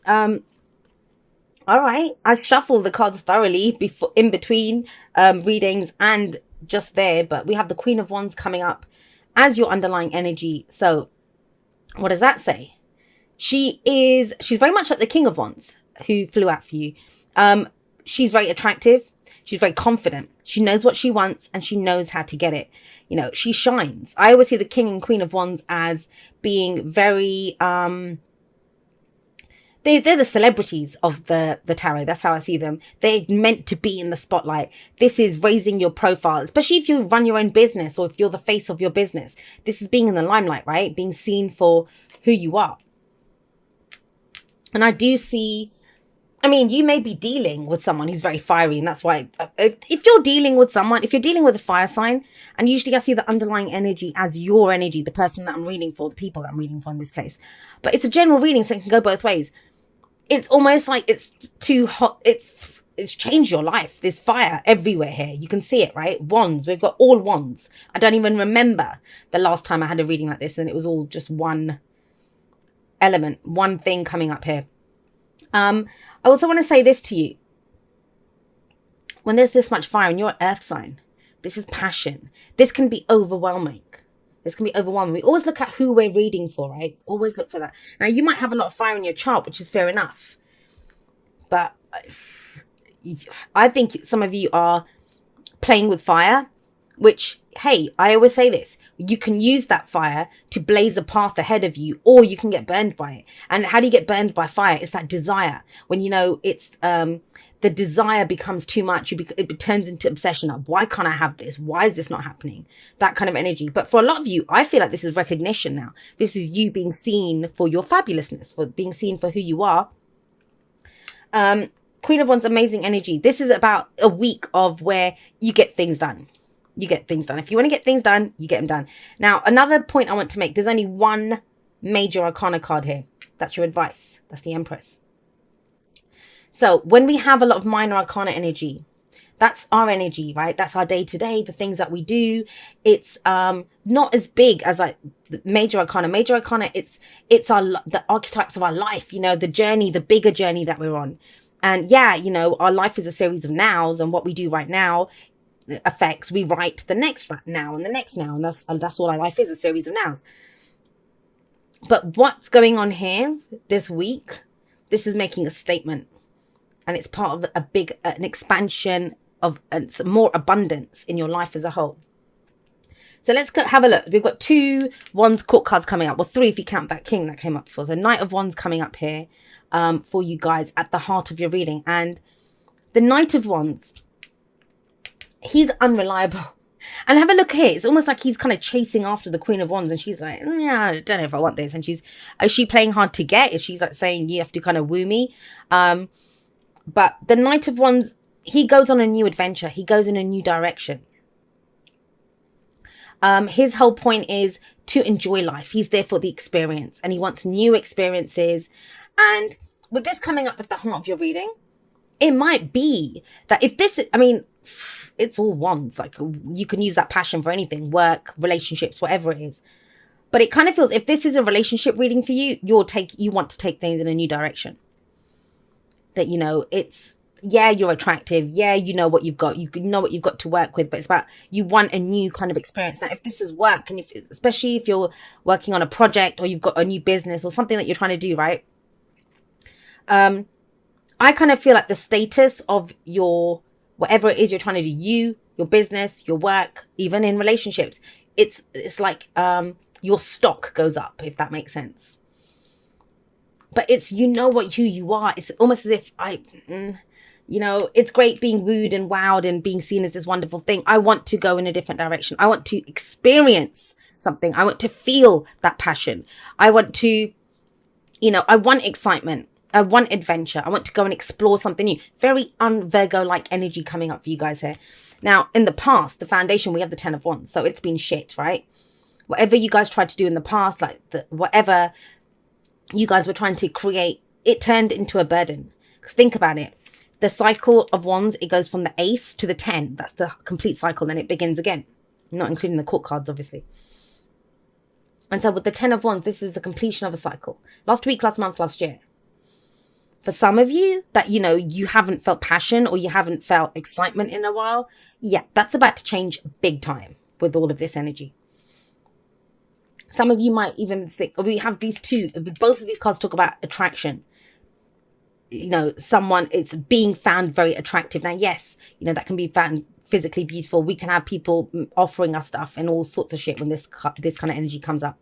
All right. I shuffle the cards thoroughly before in between readings and just there, but we have the Queen of Wands coming up as your underlying energy. So, what does that say? She's very much like the King of Wands who flew out for you. She's very attractive. She's very confident. She knows what she wants and she knows how to get it. You know, she shines. I always see the King and Queen of Wands as being very they're the celebrities of the tarot. That's how I see them. They're meant to be in the spotlight. This is raising your profile, especially if you run your own business or if you're the face of your business. This is being in the limelight, right? Being seen for who you are. And I do see, I mean, you may be dealing with someone who's very fiery, and that's why if you're dealing with someone, if you're dealing with a fire sign, and usually I see the underlying energy as your energy, the person that I'm reading for, the people that I'm reading for in this case. But it's a general reading, so it can go both ways. It's almost like it's too hot. It's changed your life. There's fire everywhere here. You can see it, right? Wands. We've got all wands. I don't even remember the last time I had a reading like this, and it was all just one element, one thing coming up here. I also want to say this to you. When there's this much fire and you're an earth sign, this is passion. This can be overwhelming. This can be overwhelming. We always look at who we're reading for, right? Always look for that. Now, you might have a lot of fire in your chart, which is fair enough. But I think some of you are playing with fire, which, hey, I always say this. You can use that fire to blaze a path ahead of you, or you can get burned by it. And how do you get burned by fire? It's that desire. When you know it's the desire becomes too much, it turns into obsession. Of why can't I have this? Why is this not happening? That kind of energy. But for a lot of you, I feel like this is recognition now. This is you being seen for your fabulousness, for being seen for who you are. Queen of Wands, amazing energy. This is about a week of where you get things done. You get things done. If you want to get things done, you get them done. Now, another point I want to make, there's only one major arcana card here. That's your advice. That's the Empress. So when we have a lot of minor arcana energy, that's our energy, right? That's our day-to-day, the things that we do. It's not as big as like the major arcana. Major arcana, it's the archetypes of our life, you know, the journey, the bigger journey that we're on. And yeah, you know, our life is a series of nows, and what we do right now affects, we write the next now and the next now, and that's all our life is, a series of nows. But what's going on here this week, this is making a statement, and it's part of a big an expansion of some more abundance in your life as a whole. So let's have a look. We've got 2 Wands court cards coming up, well 3 if you count that King that came up before. So Knight of Wands coming up here for you guys at the heart of your reading. And the Knight of Wands, he's unreliable. And have a look here. It's almost like he's kind of chasing after the Queen of Wands, and she's like, yeah, I don't know if I want this. And is she playing hard to get? Is she like saying you have to kind of woo me? But the Knight of Wands, he goes on a new adventure. He goes in a new direction. His whole point is to enjoy life. He's there for the experience, and he wants new experiences. And with this coming up at the heart of your reading, it might be that if this, I mean, it's all wands. Like, you can use that passion for anything, work, relationships, whatever it is. But it kind of feels, if this is a relationship reading for you, you want to take things in a new direction. That, you know, it's, yeah, you're attractive. Yeah, you know what you've got. You know what you've got to work with. But it's about, you want a new kind of experience. Now, if this is work, and especially if you're working on a project, or you've got a new business or something that you're trying to do, right? I kind of feel like the status of your, whatever it is you're trying to do, your business, your work, even in relationships, it's like your stock goes up, if that makes sense. But it's, you know who you are. It's almost as if you know, it's great being wooed and wowed and being seen as this wonderful thing. I want to go in a different direction. I want to experience something. I want to feel that passion. I want to, you know, I want excitement. I want adventure. I want to go and explore something new. Very un-Virgo-like energy coming up for you guys here. Now, in the past, the foundation, we have the 10 of Wands. So it's been shit, right? Whatever you guys tried to do in the past, like whatever you guys were trying to create, it turned into a burden. Because think about it. The cycle of Wands, it goes from the Ace to the 10. That's the complete cycle. Then it begins again. Not including the court cards, obviously. And so with the 10 of Wands, this is the completion of a cycle. Last week, last month, last year. For some of you that, you haven't felt passion or you haven't felt excitement in a while, yeah, that's about to change big time with all of this energy. Some of you might even think, we have these two, both of these cards talk about attraction. Someone, it's being found very attractive. Now, yes, that can be found physically beautiful. We can have people offering us stuff and all sorts of shit when this kind of energy comes up.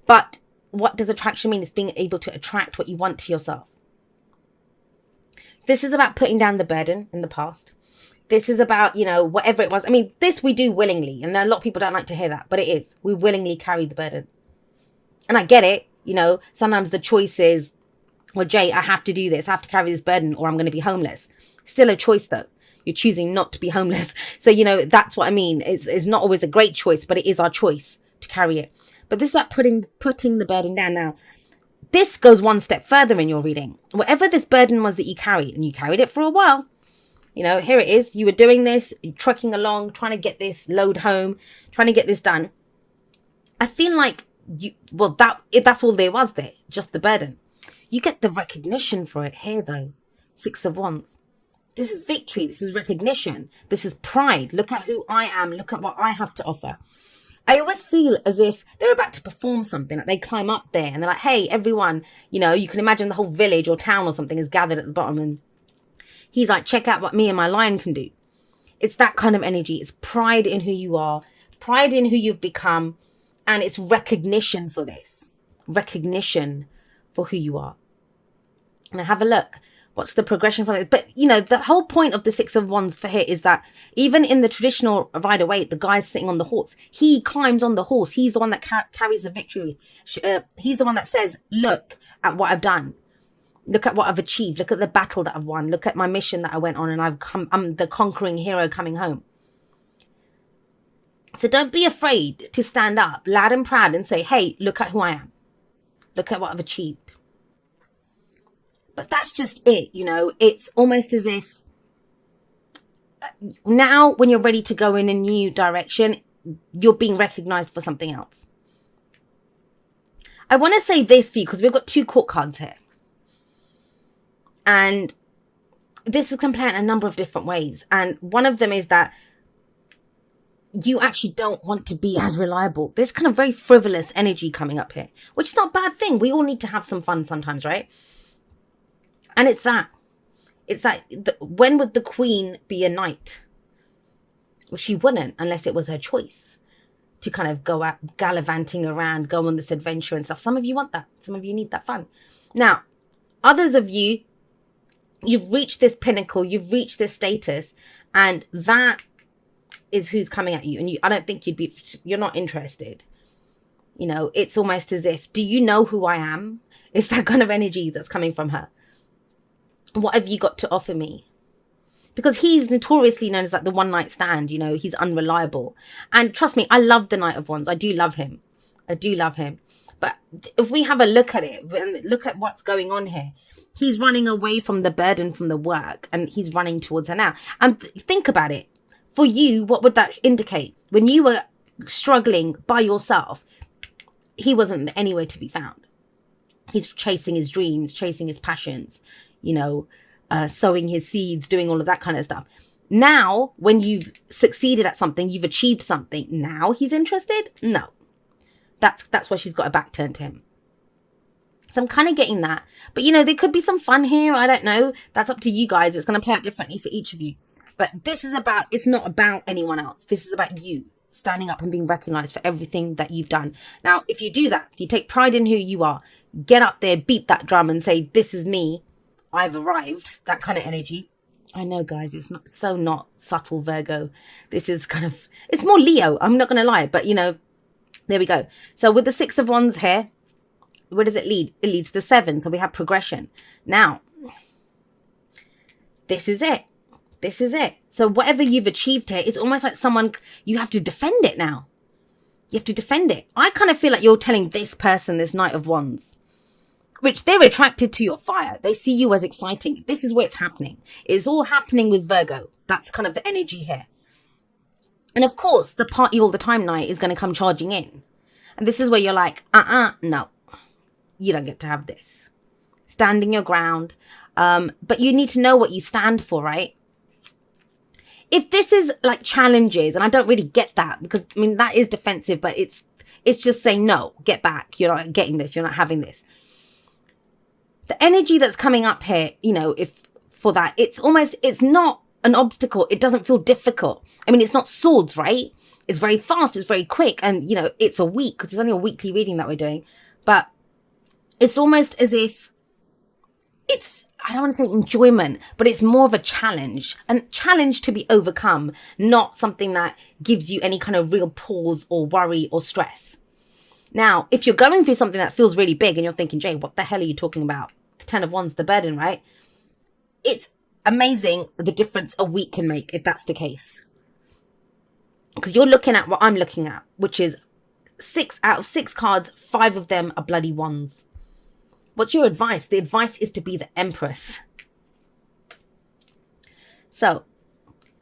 But what does attraction mean? It's being able to attract what you want to yourself. This is about putting down the burden in the past. This is about, whatever it was. I mean, this we do willingly. And a lot of people don't like to hear that, but it is. We willingly carry the burden. And I get it. Sometimes the choice is, well, Jay, I have to do this. I have to carry this burden or I'm going to be homeless. Still a choice, though. You're choosing not to be homeless. So, that's what I mean. It's not always a great choice, but it is our choice to carry it. But this is like putting the burden down. Now, this goes one step further in your reading. Whatever this burden was that you carried, and you carried it for a while, here it is. You were doing this, trucking along, trying to get this load home, trying to get this done. I feel like that's all there was there, just the burden. You get the recognition for it here, though. 6 of Wands. This is victory. This is recognition. This is pride. Look at who I am. Look at what I have to offer. I always feel as if they're about to perform something. Like they climb up there and they're like, hey, everyone, you can imagine the whole village or town or something is gathered at the bottom. And he's like, check out what me and my lion can do. It's that kind of energy. It's pride in who you are, pride in who you've become. And it's recognition for this. Recognition for who you are. Now have a look. What's the progression from this? But, the whole point of the 6 of Wands for here is that even in the traditional Rider-Waite, the guy's sitting on the horse. He climbs on the horse. He's the one that carries the victory. He's the one that says, look at what I've done. Look at what I've achieved. Look at the battle that I've won. Look at my mission that I went on and I'm the conquering hero coming home. So don't be afraid to stand up loud and proud and say, hey, look at who I am. Look at what I've achieved. But that's just it, it's almost as if now when you're ready to go in a new direction, you're being recognized for something else. I want to say this for you because we've got 2 court cards here. And this is can play in a number of different ways. And one of them is that you actually don't want to be as reliable. There's kind of very frivolous energy coming up here, which is not a bad thing. We all need to have some fun sometimes, right? And it's that. When would the queen be a knight? Well, she wouldn't unless it was her choice to kind of go out gallivanting around, go on this adventure and stuff. Some of you want that. Some of you need that fun. Now, others of you, you've reached this pinnacle, you've reached this status, and that is who's coming at you. And I don't think you're not interested. It's almost as if, do you know who I am? It's that kind of energy that's coming from her. What have you got to offer me? Because he's notoriously known as like the one night stand, he's unreliable. And trust me, I love the Knight of Wands. I do love him. But if we have a look at it, and look at what's going on here, he's running away from the burden from the work and he's running towards her now. And think about it. For you, what would that indicate? When you were struggling by yourself, he wasn't anywhere to be found. He's chasing his dreams, chasing his passions, sowing his seeds, doing all of that kind of stuff. Now, when you've succeeded at something, you've achieved something, now he's interested? No. That's why she's got her back turned to him. So I'm kind of getting that. But, there could be some fun here. I don't know. That's up to you guys. It's going to play out differently for each of you. But it's not about anyone else. This is about you standing up and being recognized for everything that you've done. Now, if you do that, you take pride in who you are, get up there, beat that drum and say, this is me. I've arrived. That kind of energy. I know, guys, it's not subtle, Virgo. This is it's more Leo. I'm not going to lie, but there we go. So with the 6 of Wands here, where does it lead? It leads to 7. So we have progression. Now, this is it. So whatever you've achieved here, it's almost like you have to defend it now. You have to defend it. I kind of feel like you're telling this person, this Knight of Wands, which they're attracted to your fire. They see you as exciting. This is where it's happening. It's all happening with Virgo. That's kind of the energy here. And of course, the party all the time Knight is going to come charging in. And this is where you're like, no, you don't get to have this. Standing your ground. But you need to know what you stand for, right? If this is like challenges, and I don't really get that, because I mean that is defensive, but it's just saying no, get back. You're not getting this. You're not having this. The energy that's coming up here, if for that, it's not an obstacle. It doesn't feel difficult. I mean, it's not swords, right? It's very fast. It's very quick. And, it's a week, because it's only a weekly reading that we're doing. But it's almost as if I don't want to say enjoyment, but it's more of a challenge. And challenge to be overcome, not something that gives you any kind of real pause or worry or stress. Now, if you're going through something that feels really big and you're thinking, Jay, what the hell are you talking about? The 10 of Wands, the burden, right? It's amazing the difference a week can make if that's the case. Because you're looking at what I'm looking at, which is 6 out of 6 cards, 5 of them are bloody wands. What's your advice? The advice is to be the Empress. So,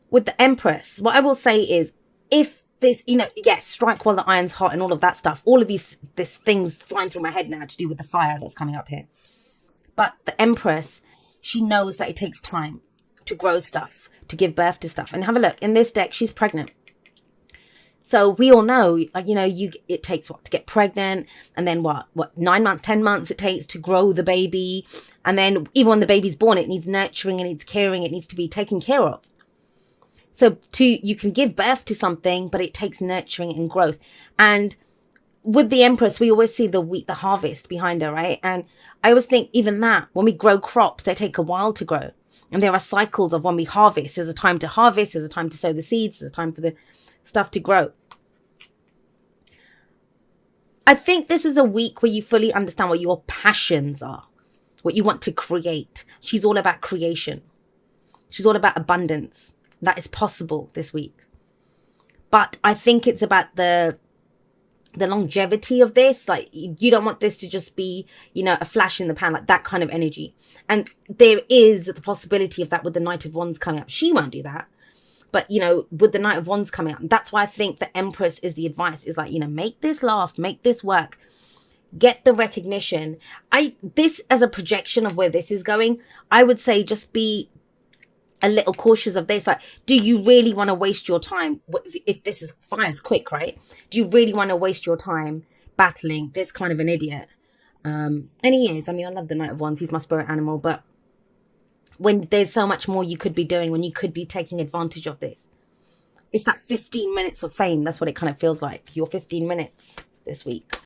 with the Empress, what I will say is, if this, yes, strike while the iron's hot and all of that stuff, all of these things flying through my head now to do with the fire that's coming up here. But the Empress, she knows that it takes time to grow stuff, to give birth to stuff. And have a look, in this deck, she's pregnant. So we all know, it takes to get pregnant, and then what 9 months, 10 months it takes to grow the baby. And then even when the baby's born, it needs nurturing, it needs caring, it needs to be taken care of. So you can give birth to something, but it takes nurturing and growth. And with the Empress, we always see the harvest behind her, right? And I always think even that, when we grow crops, they take a while to grow. And there are cycles of when we harvest. There's a time to harvest, there's a time to sow the seeds, there's a time for the stuff to grow. I think this is a week where you fully understand what your passions are, what you want to create. She's all about creation. She's all about abundance. That is possible this week. But I think it's about the longevity of this. Like, you don't want this to just be, a flash in the pan, like that kind of energy. And there is the possibility of that with the Knight of Wands coming up. She won't do that. But, with the Knight of Wands coming up, that's why I think the Empress is the advice, is like, make this last, make this work, get the recognition. This as a projection of where this is going, I would say just be a little cautious of this. Like, do you really want to waste your time? If this is fire's quick, right? Do you really want to waste your time battling this kind of an idiot? And he is. I mean, I love the Knight of Wands. He's my spirit animal, but when there's so much more you could be doing, when you could be taking advantage of this. It's that 15 minutes of fame. That's what it kind of feels like. Your 15 minutes this week.